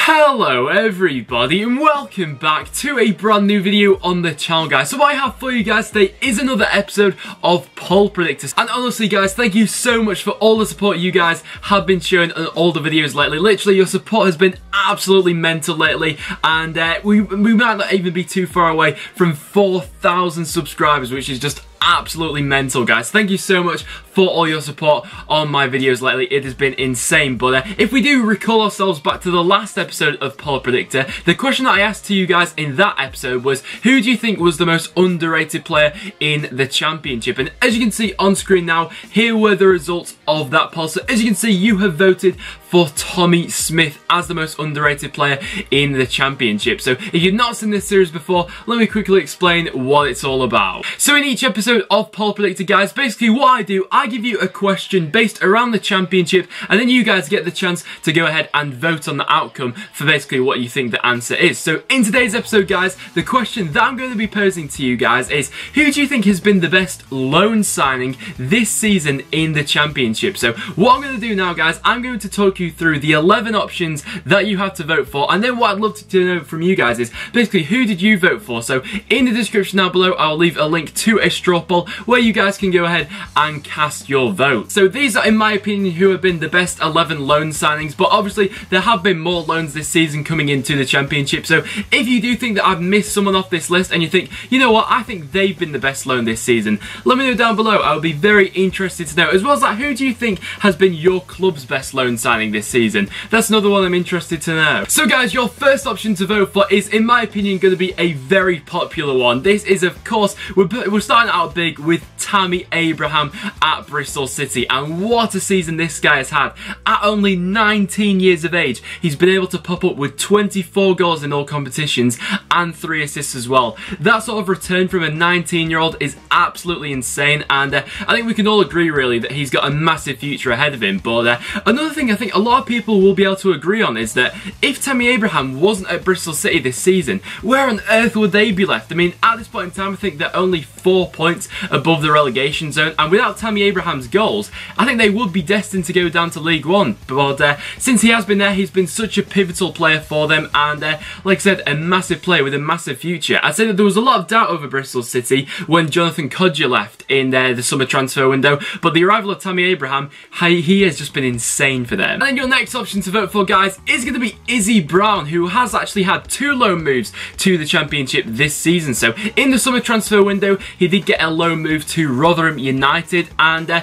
Hello everybody and welcome back to a brand new video on the channel, guys. So what I have for you guys today is another episode of Poll Predictors. And honestly guys, thank you so much for all the support you guys have been showing on all the videos lately. Literally your support has been absolutely mental lately, and we might not even be too far away from 4,000 subscribers, which is just absolutely mental, guys. Thank you so much for all your support on my videos lately. It has been insane. But if we do recall ourselves back to the last episode of Poll Predictor, the question that I asked to you guys in that episode was, who do you think was the most underrated player in the championship? And as you can see on screen now, here were the results of that poll. So as you can see, you have voted for Tommy Smith as the most underrated player in the championship. So if you've not seen this series before, let me quickly explain what it's all about. So in each episode of Poll Predictor, guys, basically what I do, I give you a question based around the championship, and then you guys get the chance to go ahead and vote on the outcome for basically what you think the answer is. So in today's episode, guys, the question that I'm going to be posing to you guys is, who do you think has been the best loan signing this season in the championship? So what I'm going to do now, guys, I'm going to talk you through the 11 options that you have to vote for, and then what I'd love to know from you guys is basically, who did you vote for? So in the description down below, I'll leave a link to a straw poll where you guys can go ahead and cast your vote. So these are, in my opinion, who have been the best 11 loan signings, but obviously there have been more loans this season coming into the championship. So if you do think that I've missed someone off this list and you think, you know what, I think they've been the best loan this season, let me know down below. I would be very interested to know. As well as that, who do you think has been your club's best loan signing this season? That's another one I'm interested to know. So guys, your first option to vote for is, in my opinion, going to be a very popular one. This is, of course, we're starting out big with Tammy Abraham at Bristol City, and what a season this guy has had. At only 19 years of age, he's been able to pop up with 24 goals in all competitions and 3 assists as well. That sort of return from a 19-year-old is absolutely insane, and I think we can all agree really that he's got a massive future ahead of him. But another thing I think a lot of people will be able to agree on is that if Tammy Abraham wasn't at Bristol City this season, where on earth would they be left? I mean, at this point in time, I think they're only 4 points above the relegation zone, and without Tammy Abraham's goals, I think they would be destined to go down to League One. But since he has been there, he's been such a pivotal player for them, and like I said, a massive player with a massive future. I'd say that there was a lot of doubt over Bristol City when Jonathan Kodjia left in the summer transfer window, but the arrival of Tammy Abraham, he has just been insane for them. And then your next option to vote for, guys, is going to be Izzy Brown, who has actually had 2 loan moves to the championship this season. So in the summer transfer window, he did get a loan move to Rotherham United, and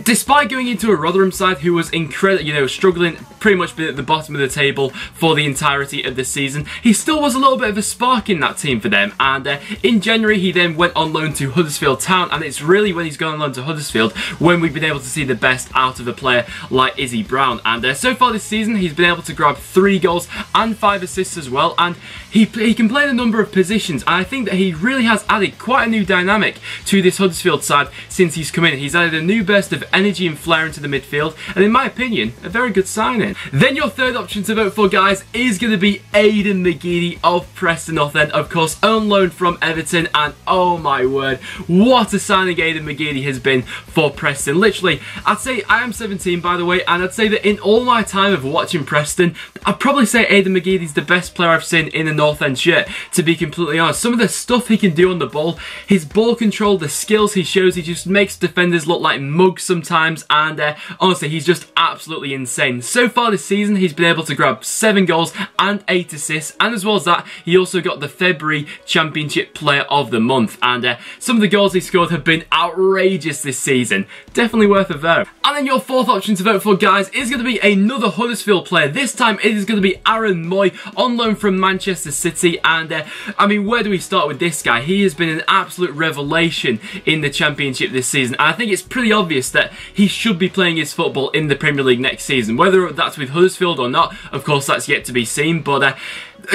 despite going into a Rotherham side who was incredible, struggling pretty much at the bottom of the table for the entirety of the season, he still was a little bit of a spark in that team for them. And in January, he then went on loan to Huddersfield Town, and it's really when he's gone on loan to Huddersfield when we've been able to see the best out of a player like Izzy Brown. And so far this season, he's been able to grab 3 goals and 5 assists as well, and he can play in a number of positions, and I think that he really has added quite a new dynamic to this Huddersfield side since he's come in. He's added a new burst of energy and flair into the midfield, and in my opinion, a very good signing. Then your third option to vote for, guys, is going to be Aiden McGeady of Preston North End, of course, on loan from Everton, and oh my word, what a signing Aiden McGeady has been for Preston. Literally, I'd say, I am 17 by the way, and I'd say that in all my time of watching Preston, I'd probably say Aiden McGeady's the best player I've seen in a North End shirt, to be completely honest. Some of the stuff he can do on the ball, his ball control, the skills he shows, he just makes defenders look like mugs sometimes, and honestly, he's just absolutely insane. So far this season, he's been able to grab 7 goals and 8 assists, and as well as that, he also got the February Championship Player of the Month, and some of the goals he scored have been outrageous this season. Definitely worth a vote. And then your fourth option to vote for, guys, is going to be another Huddersfield player. This time it is going to be Aaron Moy on loan from Manchester City, and I mean, where do we start with this guy? He has been an absolute revelation in the Championship this season, and I think it's pretty obvious that he should be playing his football in the Premier League next season. Whether that's with Huddersfield or not, of course, that's yet to be seen, but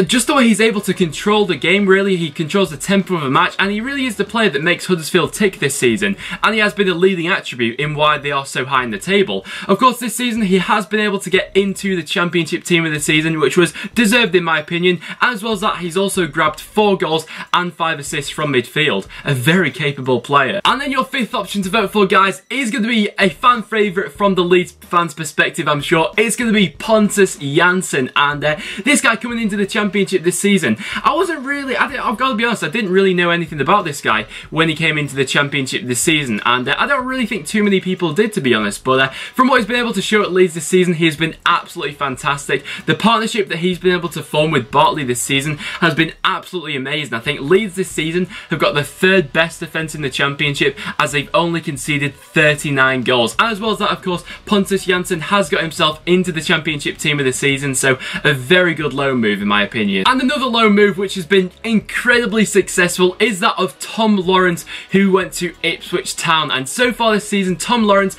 just the way he's able to control the game, really. He controls the tempo of a match, and he really is the player that makes Huddersfield tick this season, and he has been a leading attribute in why they are so high in the table. Of course, this season he has been able to get into the Championship team of the season, which was deserved in my opinion. As well as that, he's also grabbed 4 goals and 5 assists from midfield. A very capable player. And then your 5th option to vote for, guys, is going to be a fan favourite from the Leeds fans' perspective, I'm sure. It's going to be Pontus Jansson, and this guy coming into the Championship this season, I've got to be honest, I didn't really know anything about this guy when he came into the Championship this season, and I don't really think too many people did, to be honest, but from what he's been able to show at Leeds this season, he has been absolutely fantastic. The partnership that he's been able to form with Bartley this season has been absolutely amazing. I think Leeds this season have got the 3rd best defence in the Championship, as they've only conceded 39 goals. And as well as that, of course, Pontus Jansson has got himself into the Championship team of the season, so a very good loan move in my opinion. And another loan move which has been incredibly successful is that of Tom Lawrence, who went to Ipswich Town. And so far this season, Tom Lawrence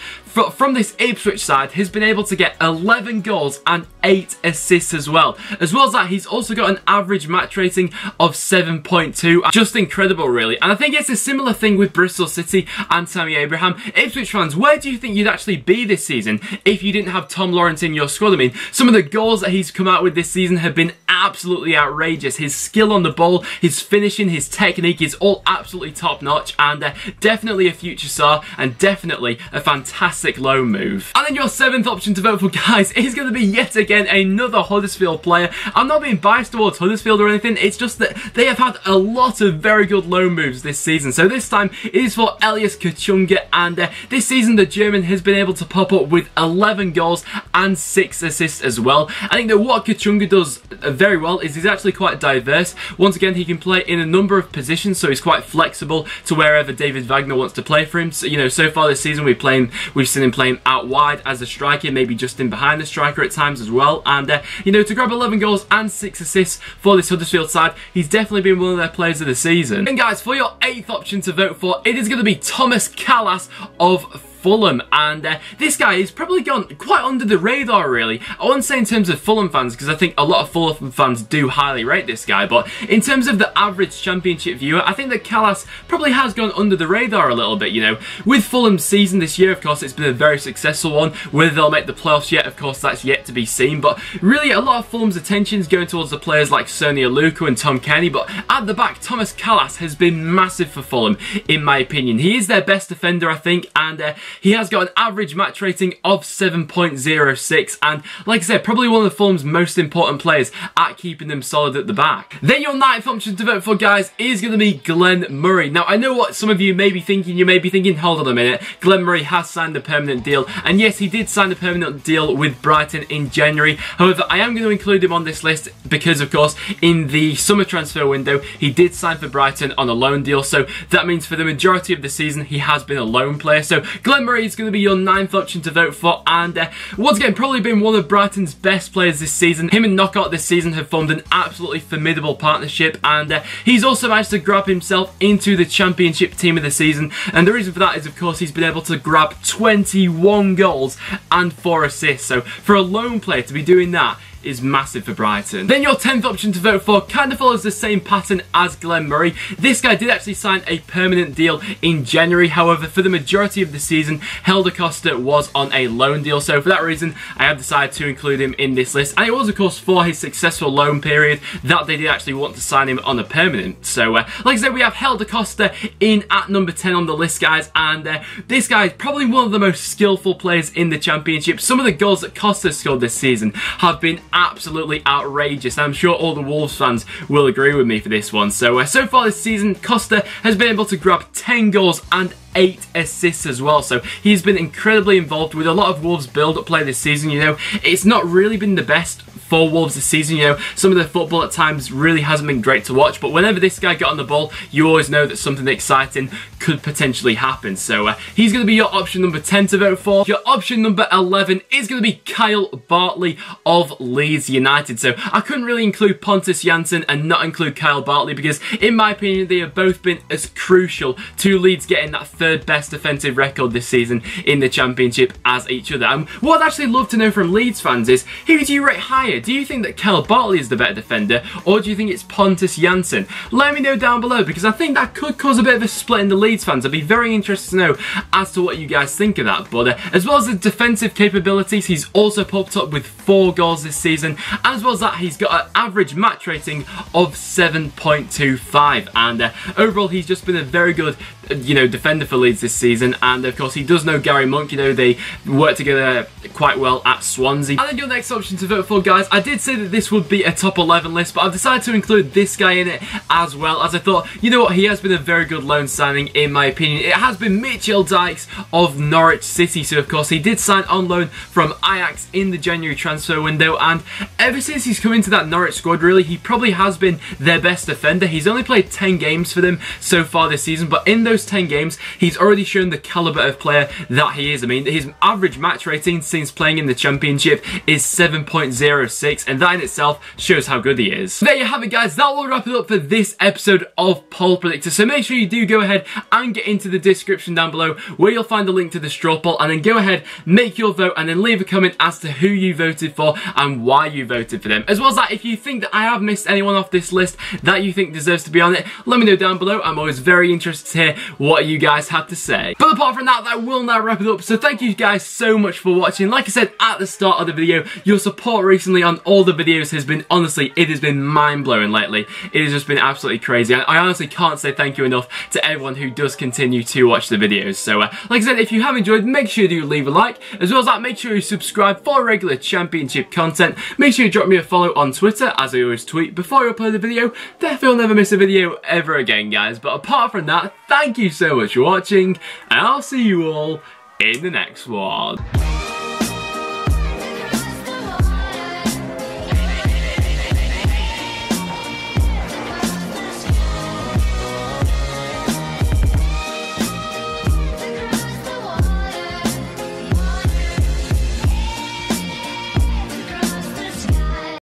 from this Ipswich side has been able to get 11 goals and 8 assists as well. As well as that, he's also got an average match rating of 7.2. Just incredible, really. And I think it's a similar thing with Bristol City and Tammy Abraham. Ipswich fans, where do you think you'd actually be this season if you didn't have Tom Lawrence in your squad? I mean, some of the goals that he's come out with this season have been absolutely outrageous. His skill on the ball, his finishing, his technique is all absolutely top notch, and definitely a future star, and definitely a fantastic loan move. And then your 7th option to vote for, guys, is going to be yet again another Huddersfield player. I'm not being biased towards Huddersfield or anything, it's just that they have had a lot of very good loan moves this season. So this time it is for Elias Unga, and this season the German has been able to pop up with 11 goals and 6 assists as well. I think that what Unga does very well is he's actually quite diverse. Once again, he can play in a number of positions, so he's quite flexible to wherever David Wagner wants to play for him. So, you know, so far this season we've seen him playing out wide as a striker, maybe just in behind the striker at times as well. And you know, to grab 11 goals and 6 assists for this Huddersfield side, he's definitely been one of their players of the season. And guys, for your 8th option to vote for, it is going to be Thomas Calais of Fulham, and this guy has probably gone quite under the radar, really. I wouldn't say in terms of Fulham fans, because I think a lot of Fulham fans do highly rate this guy, but in terms of the average Championship viewer, I think that Calais probably has gone under the radar a little bit, you know. With Fulham's season this year, of course, it's been a very successful one. Whether they'll make the playoffs yet, of course, that's yet to be seen, but really a lot of Fulham's attention is going towards the players like Sonia Luka and Tom Kenny, but at the back, Thomas Calais has been massive for Fulham, in my opinion. He is their best defender, I think, and he has got an average match rating of 7.06, and like I said, probably one of Fulham's most important players at keeping them solid at the back. Then your 9th option to vote for, guys, is going to be Glen Murray. Now, I know what some of you may be thinking. You may be thinking, hold on a minute, Glen Murray has signed a permanent deal, and yes, he did sign a permanent deal with Brighton in January. However, I am going to include him on this list because, of course, in the summer transfer window, he did sign for Brighton on a loan deal, so that means for the majority of the season, he has been a loan player. So Glen Murray is going to be your 9th option to vote for, and once again, probably been one of Brighton's best players this season. Him and Knockout this season have formed an absolutely formidable partnership, and he's also managed to grab himself into the Championship team of the season, and the reason for that is, of course, he's been able to grab 21 goals and 4 assists. So for a lone player to be doing that is massive for Brighton. Then your 10th option to vote for kind of follows the same pattern as Glen Murray. This guy did actually sign a permanent deal in January. However, for the majority of the season, Helder Costa was on a loan deal. So for that reason, I have decided to include him in this list. And it was, of course, for his successful loan period that they did actually want to sign him on a permanent. So, like I said, we have Helder Costa in at number 10 on the list, guys. And this guy is probably one of the most skillful players in the Championship. Some of the goals that Costa scored this season have been absolutely outrageous. I'm sure all the Wolves fans will agree with me for this one. So far this season, Costa has been able to grab 10 goals and 8 assists as well. So he's been incredibly involved with a lot of Wolves build-up play this season. You know, it's not really been the best for Wolves this season. You know, some of the football at times really hasn't been great to watch, but whenever this guy got on the ball, you always know that something exciting could potentially happen. So he's going to be your option number 10 to vote for. Your option number 11 is going to be Kyle Bartley of Leeds United. So I couldn't really include Pontus Jansson and not include Kyle Bartley because, in my opinion, they have both been as crucial to Leeds getting that 3rd best defensive record this season in the Championship as each other. And what I'd actually love to know from Leeds fans is, who do you rate higher? here. Do you think that Bartley is the better defender, or do you think it's Pontus Jansson? Let me know down below, because I think that could cause a bit of a split in the Leeds fans. I'd be very interested to know as to what you guys think of that. But as well as the defensive capabilities, he's also popped up with 4 goals this season, and as well as that, he's got an average match rating of 7.25, and overall he's just been a very good defender for Leeds this season. And of course he does know Gary Monk, they work together quite well at Swansea. And then your next option to vote for, guys, I did say that this would be a top 11 list, but I've decided to include this guy in it as well, as I thought, you know what, he has been a very good loan signing in my opinion. It has been Mitchell Dijks of Norwich City. So of course he did sign on loan from Ajax in the January transfer window, and ever since he's come into that Norwich squad, really, he probably has been their best defender. He's only played 10 games for them so far this season, but in those 10 games, he's already shown the calibre of player that he is. I mean, his average match rating since playing in the Championship is 7.06, and that in itself shows how good he is. There you have it, guys. That will wrap it up for this episode of Poll Predictor. So make sure you do go ahead and get into the description down below, where you'll find the link to the straw poll, and then go ahead, make your vote, and then leave a comment as to who you voted for and why you voted for them. As well as that, if you think that I have missed anyone off this list that you think deserves to be on it, let me know down below. I'm always very interested to hear what you guys have to say. But apart from that, that will now wrap it up. So thank you guys so much for watching. Like I said at the start of the video, your support recently on all the videos has been, honestly, it has been mind-blowing lately. It has just been absolutely crazy. I honestly can't say thank you enough to everyone who does continue to watch the videos. So like I said, if you have enjoyed, make sure you leave a like. As well as that, make sure you subscribe for regular Championship content. Make sure you drop me a follow on Twitter, as I always tweet before I upload the video. Therefore you'll never miss a video ever again, guys. But apart from that, thank you so much for watching, and I'll see you all in the next one.